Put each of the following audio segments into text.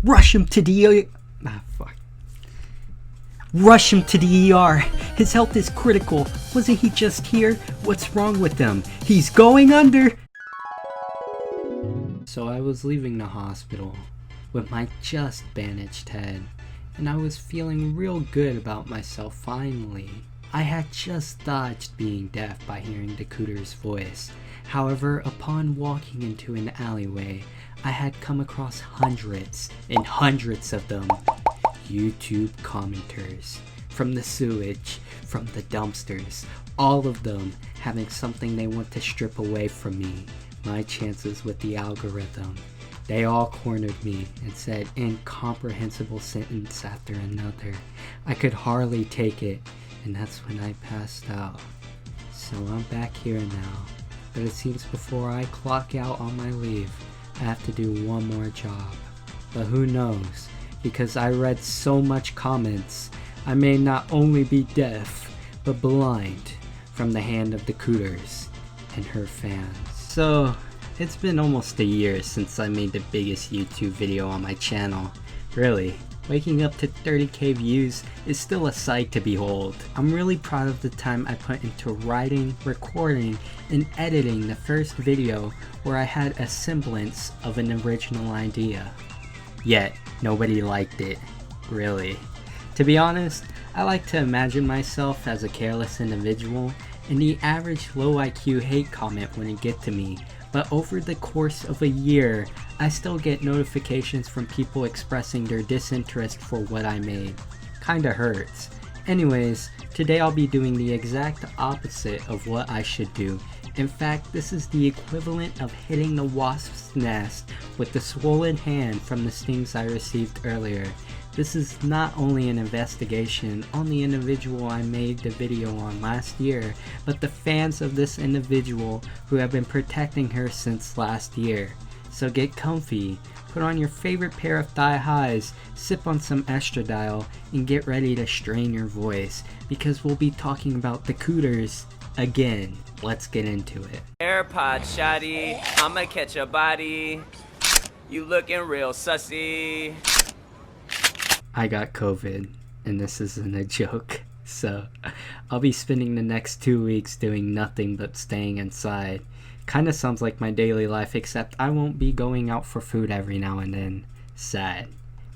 Rush him to the fuck. Rush him to the ER. His health is critical. Wasn't he just here? What's wrong with him? He's going under. So I was leaving the hospital with my just bandaged head, and I was feeling real good about myself finally. I had just dodged being deaf by hearing Dakooters' voice. However, upon walking into an alleyway, I had come across hundreds and hundreds of them. YouTube commenters, from the sewage, from the dumpsters, all of them having something they want to strip away from me, my chances with the algorithm. They all cornered me and said incomprehensible sentence after another. I could hardly take it, and that's when I passed out. So I'm back here now, but it seems before I clock out on my leave, I have to do one more job. But who knows? Because I read so much comments, I may not only be deaf, but blind from the hand of Dakooters and her fans. So, it's been almost a year since I made the biggest YouTube video on my channel. Really, waking up to 30k views is still a sight to behold. I'm really proud of the time I put into writing, recording, and editing the first video where I had a semblance of an original idea. Yet, nobody liked it, really. To be honest, I like to imagine myself as a careless individual, and the average low IQ hate comment wouldn't get to me, but over the course of a year, I still get notifications from people expressing their disinterest for what I made. Kinda hurts. Anyways, today I'll be doing the exact opposite of what I should do. In fact, this is the equivalent of hitting the wasp's nest with the swollen hand from the stings I received earlier. This is not only an investigation on the individual I made the video on last year, but the fans of this individual who have been protecting her since last year. So get comfy, put on your favorite pair of thigh highs, sip on some estradiol, and get ready to strain your voice, because we'll be talking about Dakooters again. Let's get into it. AirPod shoddy, I'ma catch a body. You looking real sussy. I got COVID, and this isn't a joke. So, I'll be spending the next 2 weeks doing nothing but staying inside. Kinda sounds like my daily life, except I won't be going out for food every now and then. Sad.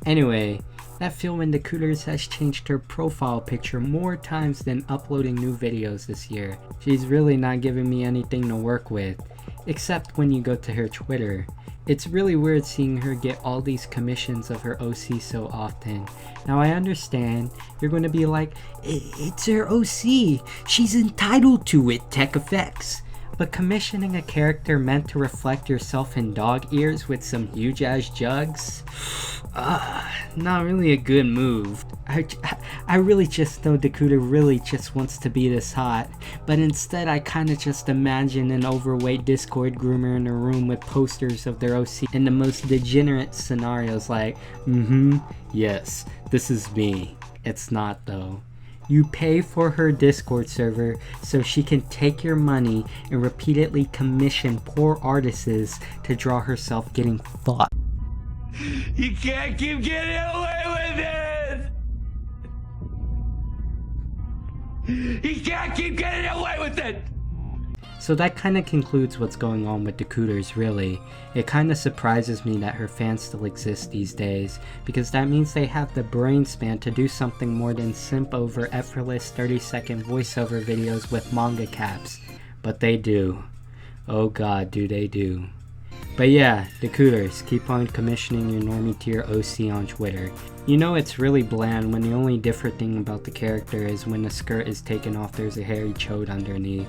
Anyway, that film in Dakooters has changed her profile picture more times than uploading new videos this year. She's really not giving me anything to work with, except when you go to her Twitter. It's really weird seeing her get all these commissions of her OC so often. Now I understand, you're going to be like, it's her OC, she's entitled to it, Tech Effects. But commissioning a character meant to reflect yourself in dog ears with some huge ass jugs? Not really a good move. I really just know Dakooter really just wants to be this hot, but instead I kinda just imagine an overweight Discord groomer in a room with posters of their OC in the most degenerate scenarios like, yes, this is me. It's not though. You pay for her Discord server so she can take your money and repeatedly commission poor artists to draw herself getting fucked. You can't keep getting away with it! You can't keep getting away with it! So that kinda concludes what's going on with Dakooters, really. It kinda surprises me that her fans still exist these days, because that means they have the brain span to do something more than simp over effortless 30-second voiceover videos with manga caps. But they do. Oh god, do they do. But yeah, Dakooters, keep on commissioning your normie tier OC on Twitter. You know it's really bland when the only different thing about the character is when the skirt is taken off there's a hairy chode underneath.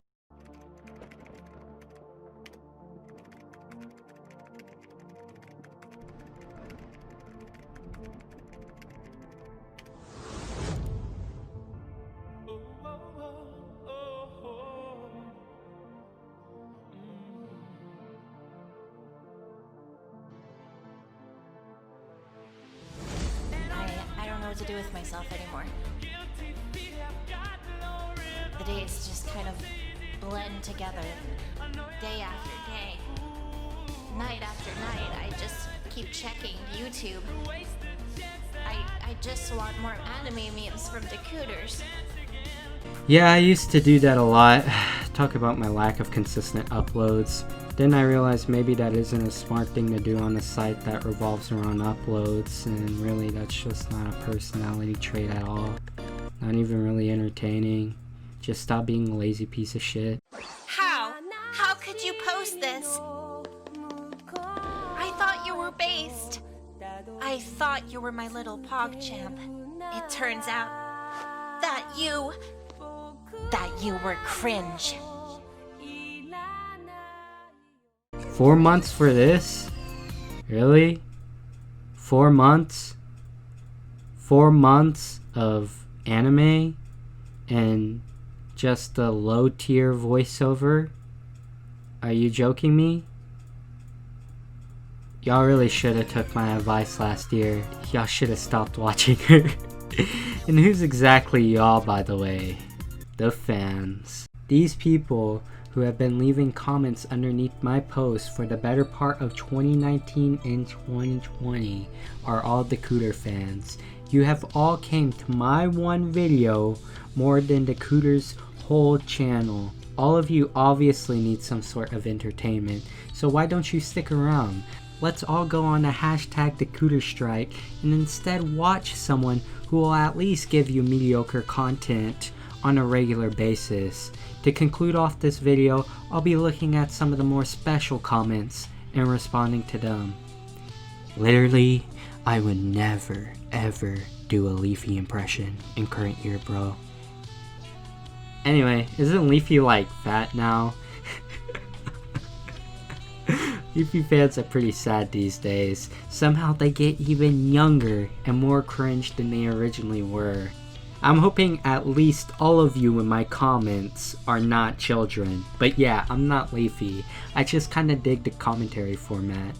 I don't know what to do with myself anymore. The days just kind of blend together, day after day, night after night. I just keep checking YouTube. I just want more anime memes from Dakooters. Yeah, I used to do that a lot. Talk about my lack of consistent uploads. Then I realized maybe that isn't a smart thing to do on a site that revolves around uploads, and really that's just not a personality trait at all. Not even really entertaining. Just stop being a lazy piece of shit. How? How could you post this? I thought you were based. I thought you were my little PogChamp. It turns out that you were cringe. 4 months for this? Really? 4 months? 4 months of anime and just a low tier voiceover? Are you joking me? Y'all really should have took my advice last year. Y'all should have stopped watching her. And who's exactly y'all, by the way? The fans. These people who have been leaving comments underneath my posts for the better part of 2019 and 2020 are all Dakooter fans. You have all came to my one video more than Dakooter's whole channel. All of you obviously need some sort of entertainment, so why don't you stick around? Let's all go on a hashtag Dakooter strike and instead watch someone who will at least give you mediocre content on a regular basis. To conclude off this video, I'll be looking at some of the more special comments and responding to them. Literally, I would never ever do a Leafy impression in current year, bro. Anyway, isn't Leafy like fat now? Leafy fans are pretty sad these days. Somehow they get even younger and more cringe than they originally were. I'm hoping at least all of you in my comments are not children. But yeah, I'm not Leafy. I just kinda dig the commentary format.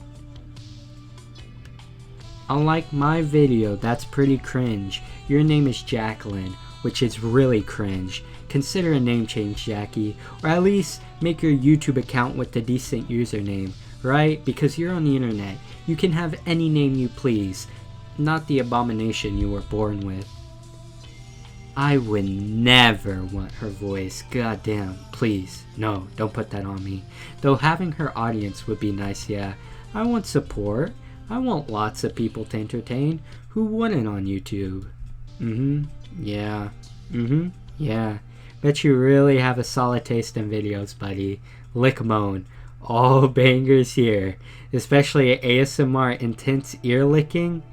Unlike my video that's pretty cringe, your name is Jacqueline, which is really cringe. Consider a name change, Jackie, or at least make your YouTube account with a decent username, right? Because you're on the internet. You can have any name you please, not the abomination you were born with. I would never want her voice. Goddamn, please. No, don't put that on me. Though having her audience would be nice, yeah. I want support. I want lots of people to entertain. Who wouldn't on YouTube? Yeah. Yeah. Bet you really have a solid taste in videos, buddy. Lickmoan. All bangers here. Especially ASMR intense ear licking.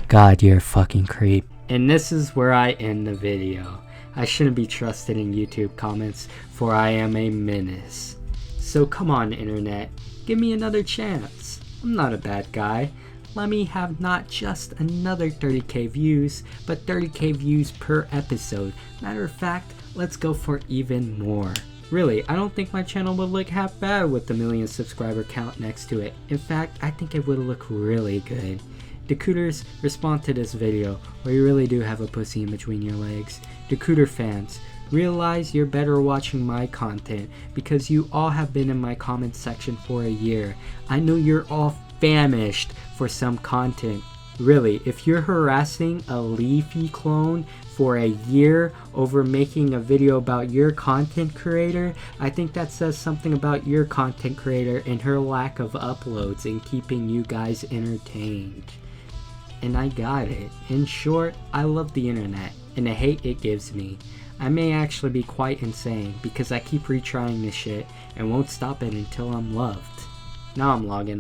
God, you're a fucking creep. And this is where I end the video. I shouldn't be trusted in YouTube comments, for I am a menace. So come on, internet, give me another chance. I'm not a bad guy. Let me have not just another 30k views, but 30k views per episode. Matter of fact, let's go for even more. Really, I don't think my channel would look half bad with the 1 million subscriber count next to it. In fact, I think it would look really good. Dakooters, respond to this video, or you really do have a pussy in between your legs. Dakooter fans, realize you're better watching my content because you all have been in my comment section for a year. I know you're all famished for some content. Really, if you're harassing a Leafy clone for a year over making a video about your content creator, I think that says something about your content creator and her lack of uploads and keeping you guys entertained. And I got it. In short, I love the internet and the hate it gives me. I may actually be quite insane because I keep retrying this shit and won't stop it until I'm loved. Now I'm logging.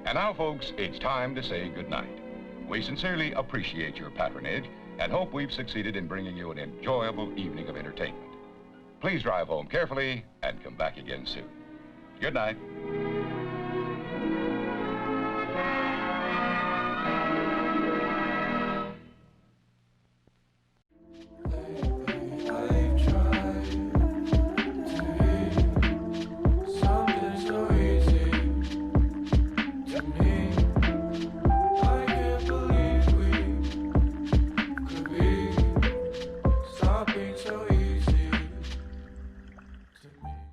And now, folks, it's time to say goodnight. We sincerely appreciate your patronage and hope we've succeeded in bringing you an enjoyable evening of entertainment. Please drive home carefully and come back again soon. Good night.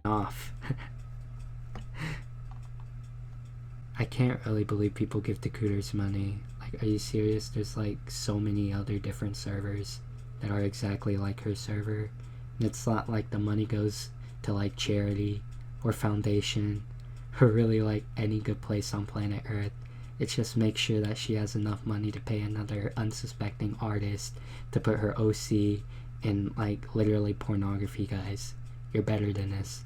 Off. can't really believe people give Dakooters money. Like, are you serious? There's like so many other different servers that are exactly like her server. And it's not like the money goes to like charity or foundation or really like any good place on planet Earth. It's just make sure that she has enough money to pay another unsuspecting artist to put her OC in like literally pornography, guys. You're better than this.